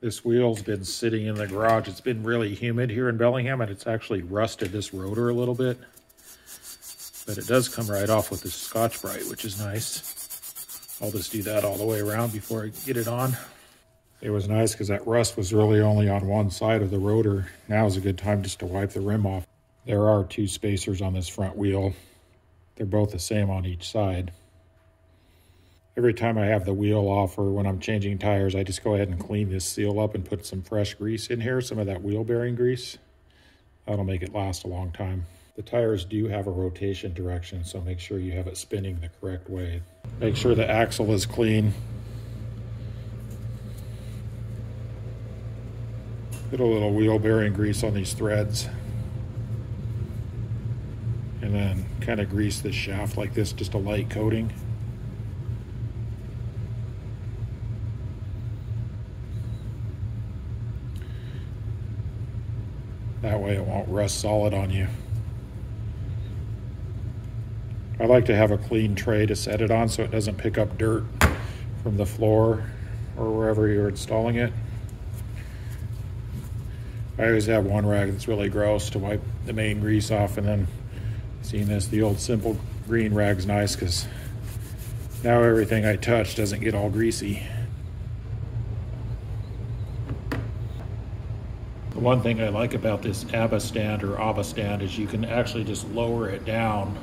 This wheel's been sitting in the garage. It's been really humid here in Bellingham, and it's actually rusted this rotor a little bit. But it does come right off with this Scotch-Brite, which is nice. I'll just do that all the way around before I get it on. It was nice because that rust was really only on one side of the rotor. Now is a good time just to wipe the rim off. There are 2 spacers on this front wheel. They're both the same on each side. Every time I have the wheel off or when I'm changing tires, I just go ahead and clean this seal up and put some fresh grease in here, some of that wheel bearing grease. That'll make it last a long time. The tires do have a rotation direction, so make sure you have it spinning the correct way. Make sure the axle is clean. Put a little wheel bearing grease on these threads. And then kind of grease this shaft like this, just a light coating. That way it won't rust solid on you. I like to have a clean tray to set it on so it doesn't pick up dirt from the floor or wherever you're installing it. I always have one rag that's really gross to wipe the main grease off, and then seeing this, the old simple green rag's nice because now everything I touch doesn't get all greasy. The one thing I like about this ABBA stand or ABBA stand is you can actually just lower it down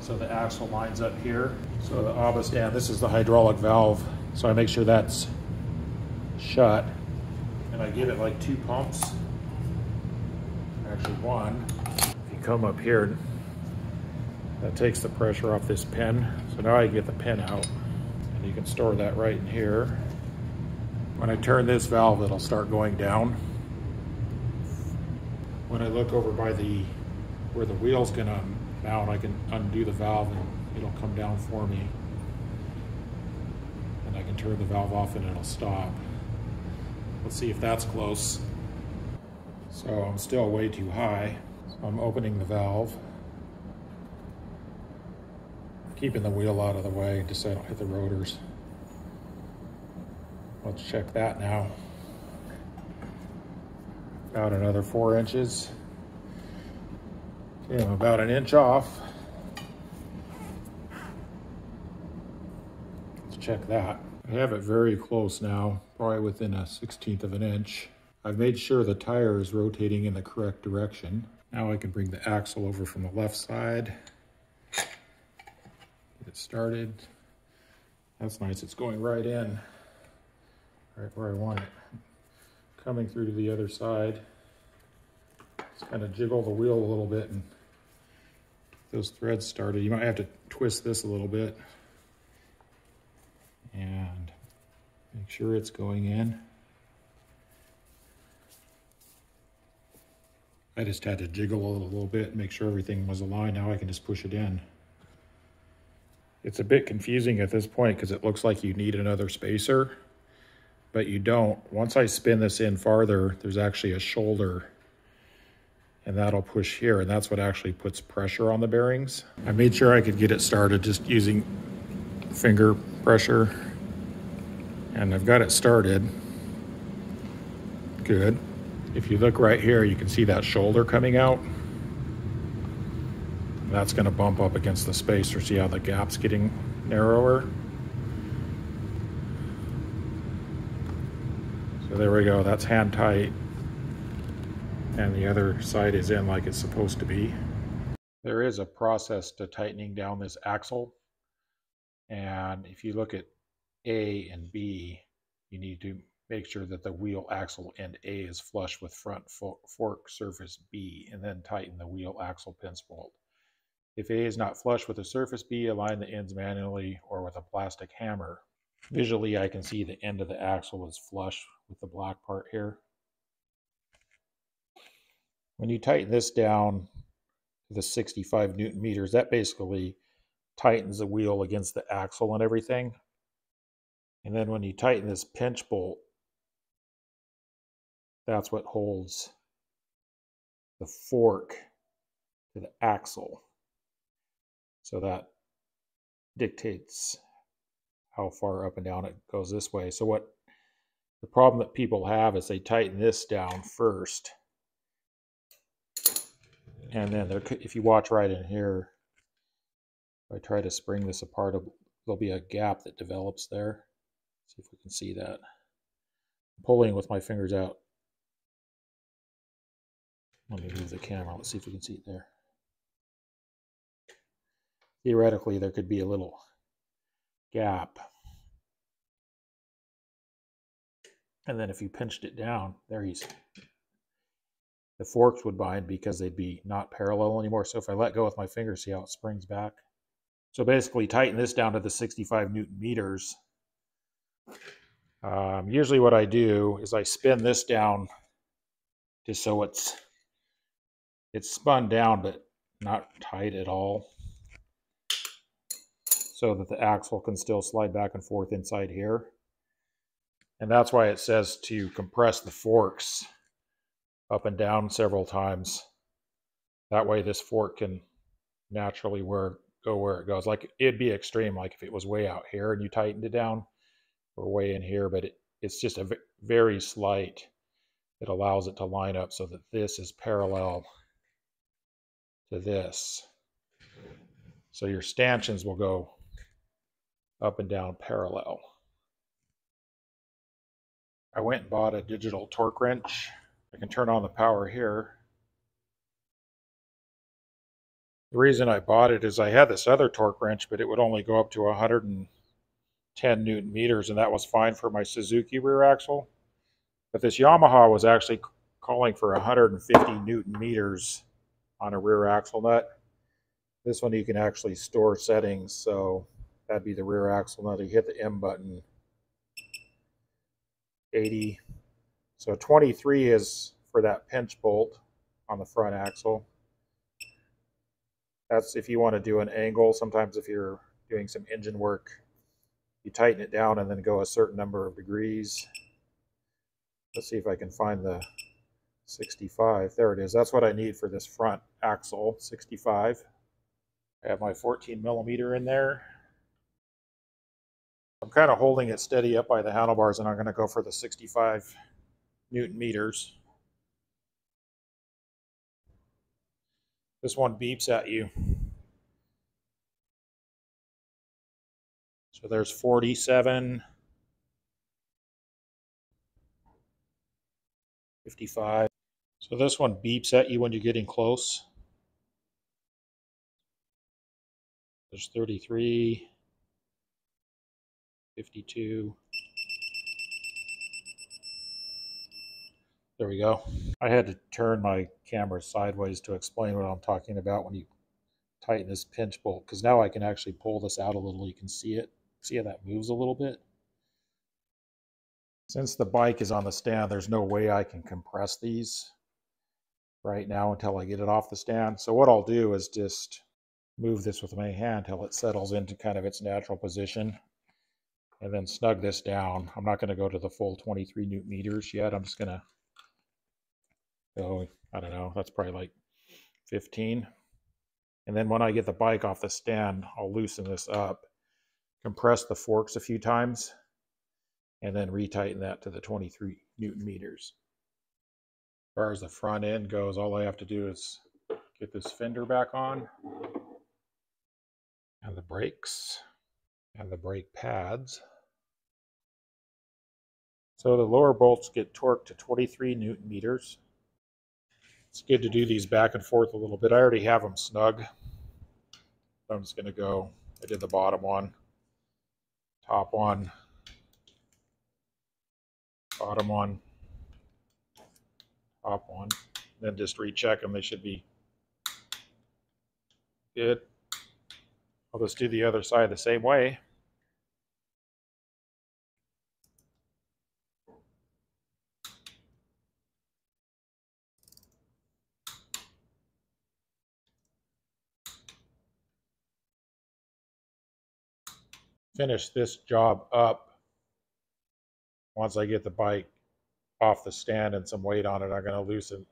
so the axle lines up here. So the ABBA stand, this is the hydraulic valve, so I make sure that's shut. And I give it like 2 pumps, actually 1. If you come up here, that takes the pressure off this pin. So now I get the pin out, and you can store that right in here. When I turn this valve, it'll start going down. When I look over by where the wheel's gonna mount, I can undo the valve and it'll come down for me. And I can turn the valve off and it'll stop. Let's see if that's close. So I'm still way too high. So I'm opening the valve. Keeping the wheel out of the way just so I don't hit the rotors. Let's check that now. About another 4 inches. Okay, I'm about 1 inch off. Let's check that. I have it very close now, probably within 1/16 of an inch. I've made sure the tire is rotating in the correct direction. Now I can bring the axle over from the left side. Get it started. That's nice, it's going right in, right where I want it. Coming through to the other side. Just kind of jiggle the wheel a little bit and get those threads started. You might have to twist this a little bit and make sure it's going in. I just had to jiggle it a little bit and make sure everything was aligned. Now I can just push it in. It's a bit confusing at this point because it looks like you need another spacer, but you don't. Once I spin this in farther, there's actually a shoulder, and that'll push here, and that's what actually puts pressure on the bearings. I made sure I could get it started just using finger pressure, and I've got it started. Good. If you look right here, you can see that shoulder coming out. That's going to bump up against the spacer. See how the gap's getting narrower? So there we go, that's hand tight. And the other side is in like it's supposed to be. There is a process to tightening down this axle. And if you look at A and B, you need to make sure that the wheel axle end A is flush with front fork surface B, and then tighten the wheel axle pinch bolt. If A is not flush with the surface B, align the ends manually or with a plastic hammer. Visually, I can see the end of the axle is flush with the black part here. When you tighten this down to the 65 Newton meters, that basically tightens the wheel against the axle and everything. And then when you tighten this pinch bolt, that's what holds the fork to the axle. So that dictates how far up and down it goes this way. So what The problem that people have is they tighten this down first. And then if you watch right in here, if I try to spring this apart, there'll be a gap that develops there. See if we can see that. I'm pulling with my fingers out. Let me move the camera. Let's see if we can see it there. Theoretically, there could be a little gap. And then if you pinched it down, the forks would bind because they'd be not parallel anymore. So if I let go with my finger, see how it springs back? So basically tighten this down to the 65 Newton meters. Usually what I do is I spin this down just so it's spun down but not tight at all, so that the axle can still slide back and forth inside here. And that's why it says to compress the forks up and down several times. That way this fork can naturally go where it goes. Like, it'd be extreme, like if it was way out here and you tightened it down, or way in here, but it's just a very slight. It allows it to line up so that this is parallel to this. So your stanchions will go up and down parallel. I went and bought a digital torque wrench. I can turn on the power here. The reason I bought it is I had this other torque wrench, but it would only go up to 110 Newton meters, and that was fine for my Suzuki rear axle. But this Yamaha was actually calling for 150 Newton meters on a rear axle nut. This one you can actually store settings, so that'd be the rear axle nut. You hit the M button, 80. So 23 is for that pinch bolt on the front axle. That's if you want to do an angle. Sometimes if you're doing some engine work, you tighten it down and then go a certain number of degrees. Let's see if I can find the 65. There it is. That's what I need for this front axle, 65. I have my 14 millimeter in there. I'm kind of holding it steady up by the handlebars, and I'm going to go for the 65 Newton meters. This one beeps at you. So there's 47, 55. So this one beeps at you when you're getting close. There's 33, 52. There we go. I had to turn my camera sideways to explain what I'm talking about when you tighten this pinch bolt, because now I can actually pull this out a little. You can see it. See how that moves a little bit? Since the bike is on the stand, there's no way I can compress these right now until I get it off the stand. So what I'll do is just move this with my hand till it settles into kind of its natural position, and then snug this down. I'm not going to go to the full 23 Newton meters yet. I'm just going to go, I don't know, that's probably like 15. And then when I get the bike off the stand, I'll loosen this up, compress the forks a few times, and then retighten that to the 23 Newton meters. As far as the front end goes, all I have to do is get this fender back on, and the brakes, and the brake pads. So the lower bolts get torqued to 23 Newton meters. It's good to do these back and forth a little bit. I already have them snug. I'm just going to go, I did the bottom one, top one, bottom one, top one, then just recheck them. They should be good. I'll just do the other side the same way. Finish this job up. Once I get the bike off the stand and some weight on it, I'm going to loosen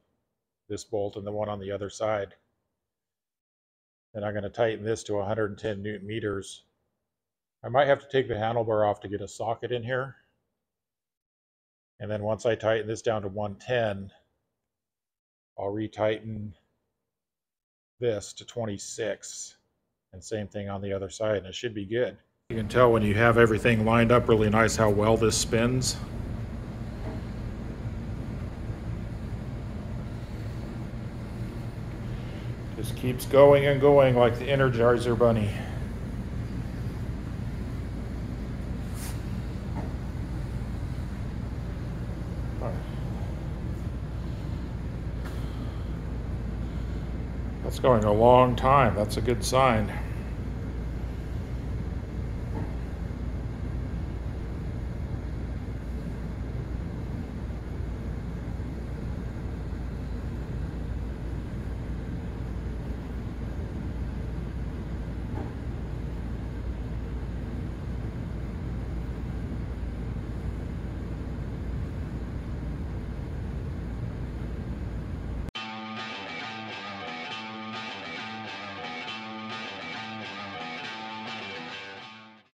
this bolt and the one on the other side. And I'm going to tighten this to 110 Newton meters. I might have to take the handlebar off to get a socket in here. And then once I tighten this down to 110, I'll retighten this to 26. And same thing on the other side, and it should be good. You can tell when you have everything lined up really nice how well this spins. Just keeps going and going like the Energizer Bunny. That's going a long time. That's a good sign.